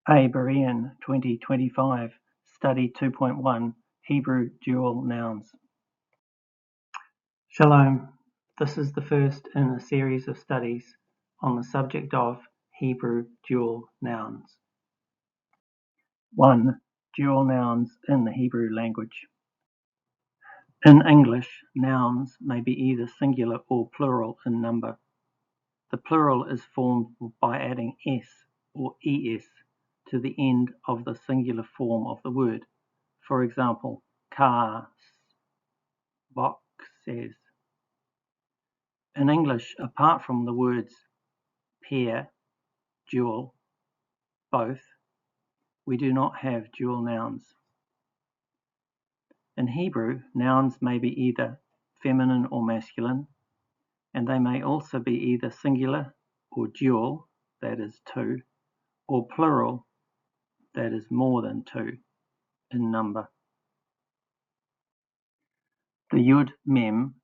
A. Berean 2025, Study 2.1, Hebrew Dual Nouns. Shalom. This is the first in a series of studies on the subject of Hebrew dual nouns. 1. Dual nouns in the Hebrew language. In English, nouns may be either singular or plural in number. The plural is formed by adding s or es to the end of the singular form of the word. For example, cars, boxes. In English, apart from the words pair, dual, both, we do not have dual nouns. In Hebrew, nouns may be either feminine or masculine, and they may also be either singular or dual, that is two, or plural, that is more than two, in number. The yud mem,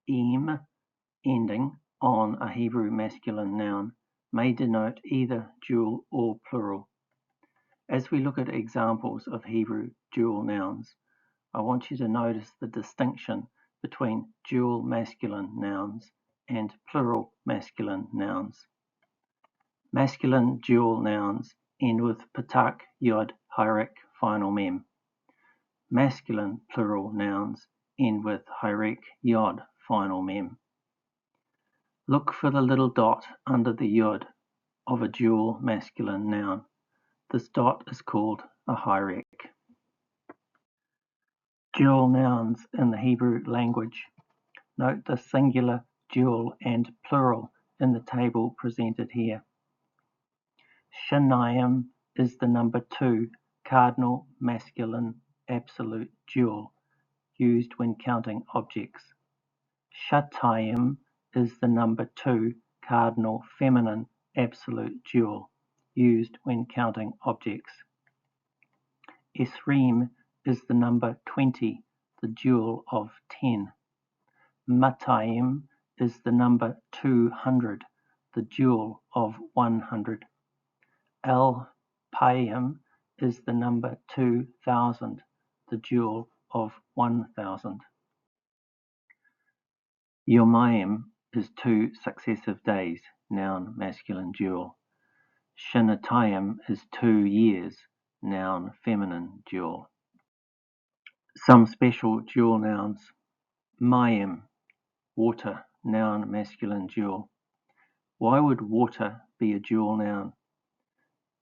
em, ending on a Hebrew masculine noun may denote either dual or plural. As we look at examples of Hebrew dual nouns, I want you to notice the distinction between dual masculine nouns and plural masculine nouns. Masculine dual nouns end with pathah-yod-hireq-final mem. Masculine plural nouns end with hireq-yod-final mem. Look for the little dot under the yod of a dual masculine noun. This dot is called a hireq. Dual nouns in the Hebrew language. Note the singular, dual, and plural in the table presented here. Shanayim is the number 2 cardinal masculine absolute dual used when counting objects. Shatayim is the number 2 cardinal feminine absolute dual used when counting objects. Esrim is the number 20, the dual of 10. Matayim is the number 200, the dual of 100. Al-Payim is the number 2000, the dual of 1000. Yomayim is 2 successive days, noun masculine dual. Shanatayim is 2 years, noun feminine dual. Some special dual nouns. Mayim, water, noun masculine dual. Why would water be a dual noun?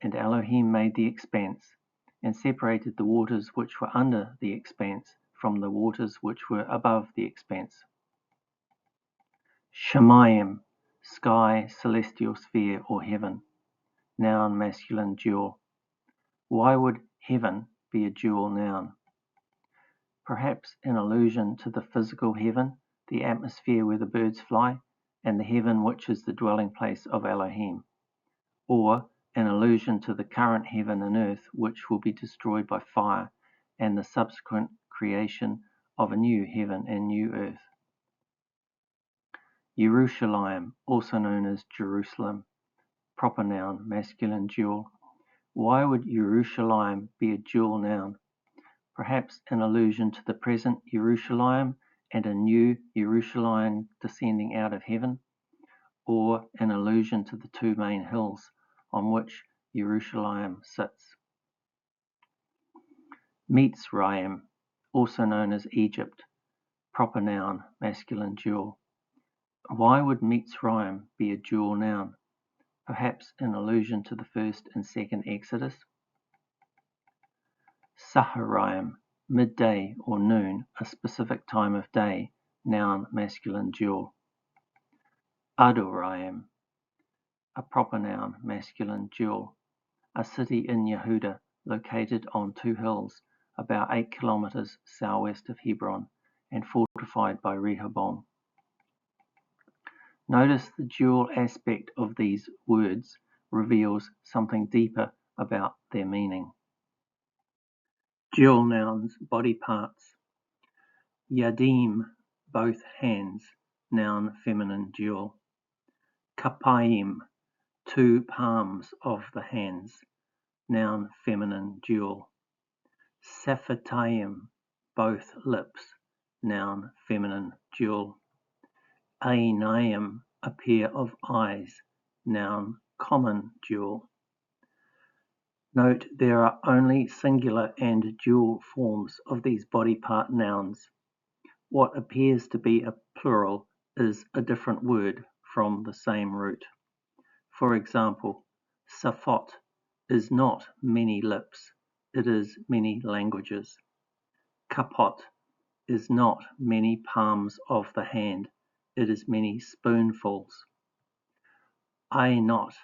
And Elohim made the expanse, and separated the waters which were under the expanse from the waters which were above the expanse. Shamayim, sky, celestial sphere, or heaven, noun masculine dual. Why would heaven be a dual noun? Perhaps in allusion to the physical heaven, the atmosphere where the birds fly, and the heaven which is the dwelling place of Elohim, or an allusion to the current heaven and earth which will be destroyed by fire, and the subsequent creation of a new heaven and new earth. Yerushalayim, also known as Jerusalem, proper noun, masculine dual. Why would Yerushalayim be a dual noun? Perhaps an allusion to the present Yerushalayim and a new Yerushalayim descending out of heaven, or an allusion to the 2 main hills on which Yerushalayim sits. Mitzrayim, also known as Egypt, proper noun, masculine dual. Why would Mitzrayim be a dual noun? Perhaps in allusion to the 1st and 2nd Exodus. Saharayim, midday or noon, a specific time of day, noun masculine dual. Adorayim, a proper noun, masculine dual, a city in Yehuda located on 2 hills about 8 kilometers southwest of Hebron and fortified by Rehoboam. Notice the dual aspect of these words reveals something deeper about their meaning. Dual nouns, body parts. Yadim, both hands, noun feminine dual. Kapayim, 2 palms of the hands, noun feminine dual. Saphatayim, both lips, noun feminine dual. Ainayim, a pair of eyes, noun common dual. Note there are only singular and dual forms of these body part nouns. What appears to be a plural is a different word from the same root. For example, safot is not many lips, it is many languages. Kapot is not many palms of the hand, it is many spoonfuls. Ainot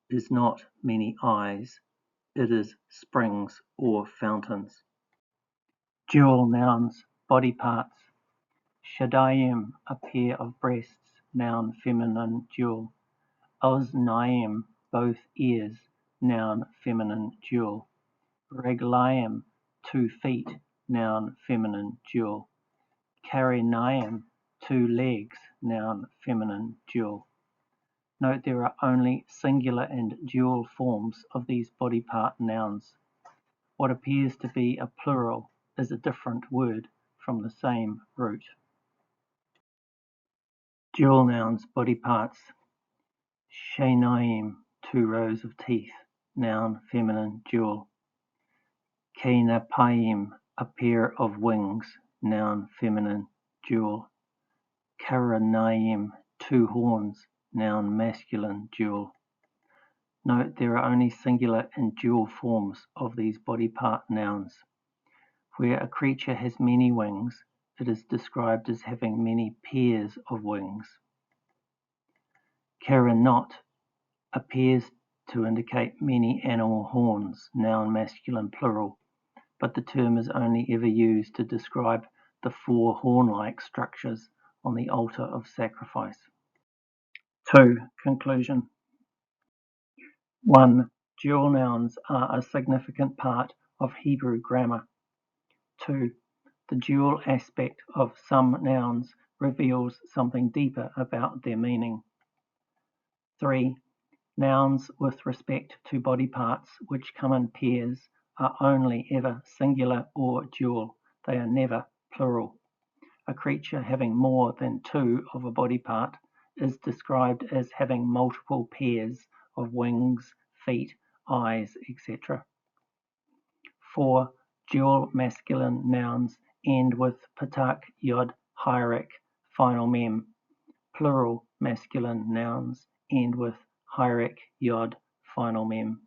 is not many eyes, it is springs or fountains. Dual nouns, body parts. Shadayim, a pair of breasts, noun feminine dual. Oznayim, both ears, noun feminine dual. Reglayim, 2 feet, noun feminine dual. Karinayim, 2 legs, noun feminine dual. Note there are only singular and dual forms of these body part nouns. What appears to be a plural is a different word from the same root. Dual nouns, body parts. Shainayim, 2 rows of teeth, noun feminine dual. Kainapayim, a pair of wings, noun feminine dual. Karanayim, 2 horns, noun masculine dual. Note there are only singular and dual forms of these body part nouns. Where a creature has many wings, it is described as having many pairs of wings. Karanot appears to indicate many animal horns, noun masculine plural, but the term is only ever used to describe the 4 horn-like structures on the altar of sacrifice. 2. Conclusion. 1. Dual nouns are a significant part of Hebrew grammar. 2. The dual aspect of some nouns reveals something deeper about their meaning. 3. Nouns with respect to body parts which come in pairs are only ever singular or dual. They are never plural. A creature having more than 2 of a body part is described as having multiple pairs of wings, feet, eyes, etc. 4. Dual masculine nouns end with pathah-yod-hireq-final mem. Plural masculine nouns end with hireq-yod-final mem.